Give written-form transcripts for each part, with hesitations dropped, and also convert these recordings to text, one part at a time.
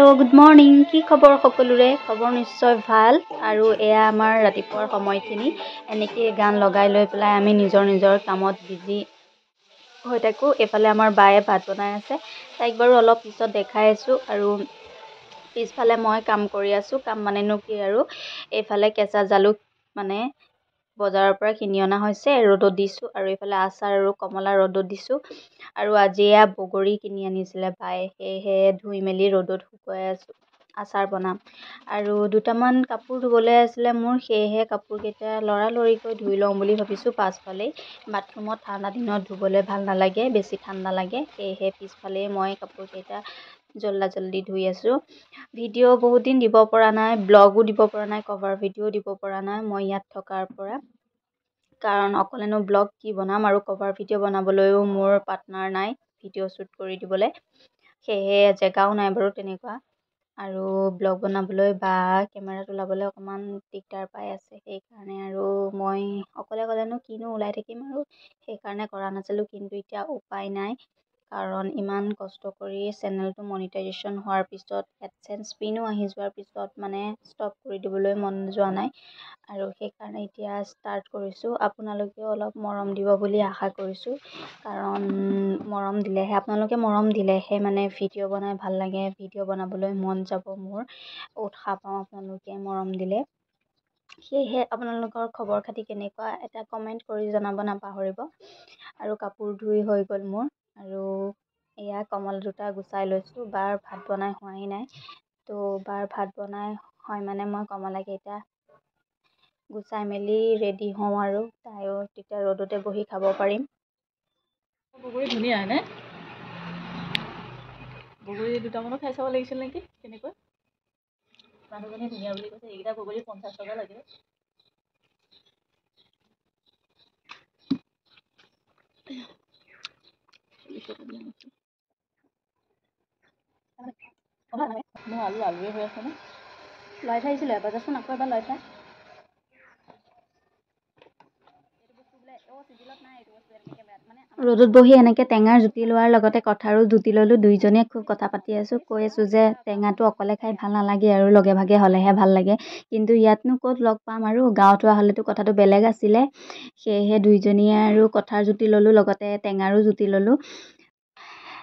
Good morning. কি খবৰ সকলোৰে? খবৰ নিশ্চয় ভাল। আৰু এয়া আমাৰ ৰাতিপুৱাৰ সময়খিনি এনেকৈ গান লগাই লৈ পেলাই আমি নিজৰ কামত বিজি হৈ থাকোঁ। এইফালে আমাৰ বায়ে ভাত বনাই আছে, তাইক বাৰু অলপ পিছত দেখাই আছোঁ। আৰু পিছফালে মই কাম কৰি আছোঁ। কাম মানেনো কি আৰু, এইফালে কেঁচা জালুক মানে বজাৰৰ পৰা কিনি অনা হৈছে, ৰ'দত দিছোঁ। আৰু এইফালে আচাৰ আৰু কমলা ৰ'দত দিছোঁ। আৰু আজি এয়া বগৰী কিনি আনিছিলে বায়ে, সেয়েহে ধুই মেলি ৰ'দত শুকুৱাই আছোঁ, আচাৰ বনাম। আৰু দুটামান কাপোৰ ধুবলৈ আছিলে মোৰ, সেয়েহে কাপোৰকেইটা লৰালৰিকৈ ধুই লওঁ বুলি ভাবিছোঁ। পাছফালেই বাথৰুমত ঠাণ্ডা দিনত ধুবলৈ ভাল নালাগে, বেছি ঠাণ্ডা লাগে, সেয়েহে পিছফালেই মই কাপোৰকেইটা জল্দি ধুই আছোঁ। ভিডিঅ' বহুত দিন দিব পৰা নাই, ব্লগো দিব পৰা নাই, কভাৰ ভিডিঅ'ও দিব পৰা নাই মই ইয়াত থকাৰ পৰা। কাৰণ অকলেনো ব্লগ কি বনাম, আৰু কভাৰ ভিডিঅ' বনাবলৈও মোৰ পাৰ্টনাৰ নাই ভিডিঅ' শ্বুট কৰি দিবলৈ, সেয়েহে জেগাও নাই বাৰু তেনেকুৱা। আৰু ব্লগ বনাবলৈ বা কেমেৰাত ওলাবলৈ অকণমান দিগদাৰ পাই আছে, সেইকাৰণে আৰু মই অকলেনো কিনো ওলাই থাকিম, আৰু সেইকাৰণে কৰা নাছিলোঁ। কিন্তু এতিয়া উপায় নাই, কাৰণ ইমান কষ্ট কৰি চেনেলটো মনিটাইজেশ্যন হোৱাৰ পিছত এডচেঞ্চ পিনো আহি যোৱাৰ পিছত মানে ষ্টপ কৰি দিবলৈ মন যোৱা নাই। আৰু সেইকাৰণে এতিয়া ষ্টাৰ্ট কৰিছোঁ। আপোনালোকেও অলপ মৰম দিব বুলি আশা কৰিছোঁ, কাৰণ আপোনালোকে মৰম দিলেহে মানে ভিডিঅ' বনাই ভাল লাগে, ভিডিঅ' বনাবলৈ মন যাব, মোৰ উৎসাহ পাওঁ আপোনালোকে মৰম দিলে। সেয়েহে আপোনালোকৰ খবৰ খাতি কেনেকুৱা এটা কমেণ্ট কৰি জনাব নাপাহৰিব। আৰু কাপোৰ ধুই হৈ গ'ল মোৰ, আৰু এয়া কমলা দুটা গুচাই লৈছোঁ। বাৰ ভাত বনাই হোৱাই নাই, তো বাৰ ভাত বনাই হয় মানে মই কমলাকেইটা গুচাই মেলি ৰেডি হওঁ, আৰু তাইও তেতিয়া ৰ'দতে বহি খাব পাৰিম। বগৰী ধুনীয়া নে? বগৰী দুটামানো খাই চাব লাগিছিল নেকি কেনেকৈ। মানুহজনী ধুনীয়া বুলি কৈছে। এইকেইটা বগৰী 50 টকা লাগে। মোৰ আলুৱে হৈ আছে নে? লৈ থৈছিলোঁ এবাৰ, যাচোন আকৌ এবাৰ লৈ থৈ। ৰ'দত বহি এনেকৈ টেঙাৰ জুতি লোৱাৰ লগতে কঁঠাৰো জুতি ল'লোঁ। দুইজনীয়ে খুব কথা পাতি আছোঁ, কৈ আছোঁ যে টেঙাটো অকলে খাই ভাল নালাগে, আৰু লগে ভাগে হ'লেহে ভাল লাগে। কিন্তু ইয়াতনো ক'ত লগ পাম, আৰু গাঁৱত হোৱা হ'লেতো কথাটো বেলেগ আছিলে। সেয়েহে দুইজনীয়ে আৰু কঁঠাৰ জুতি ল'লোঁ, লগতে টেঙাৰো জুতি ল'লোঁ।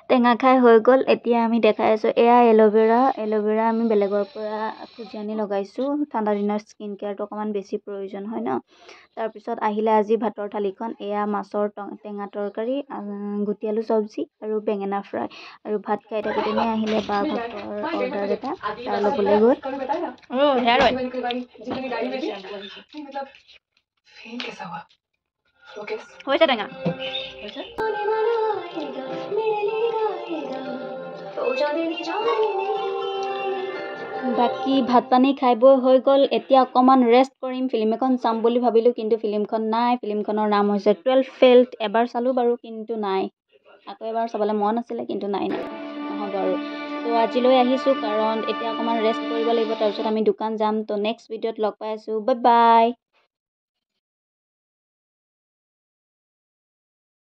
টেঙা খাই হৈ গ'ল। এতিয়া আমি দেখাই আছোঁ, এয়া এল'ভেৰা আমি বেলেগৰ পৰা খুজি আনি লগাইছোঁ। ঠাণ্ডা দিনৰ স্কিন কেয়াৰটো অকণমান বেছি প্ৰয়োজন হয় ন। তাৰপিছত আহিলে আজি ভাতৰ থালিখন, এয়া মাছৰ টেঙা তৰকাৰী, গুটি আলু চব্জি আৰু বেঙেনা ফ্ৰাই। আৰু ভাত খাই থাকোঁতেনে আহিলে বাৰ ভাতৰ অৰ্ডাৰ এটা, তাৰ ল'বলৈ গ'ল। হৈছে টেঙা বাকী ভাত পানী খাই বৈ হৈ গ'ল। এতিয়া অকণমান ৰেষ্ট কৰিম, ফিল্ম এখন চাম বুলি ভাবিলোঁ, কিন্তু ফিল্মখন নাই। ফিল্মখনৰ নাম হৈছে 12 ফেইল্ড। এবাৰ চালোঁ বাৰু, কিন্তু নাই। আকৌ এবাৰ চাবলৈ মন আছিলে, কিন্তু নাই নহ'ব আৰু। তো আজিলৈ আহিছোঁ, কাৰণ এতিয়া অকণমান ৰেষ্ট কৰিব লাগিব, তাৰপিছত আমি দোকান যাম। তো নেক্সট ভিডিঅ'ত লগ পাই আছোঁ। Bye bye.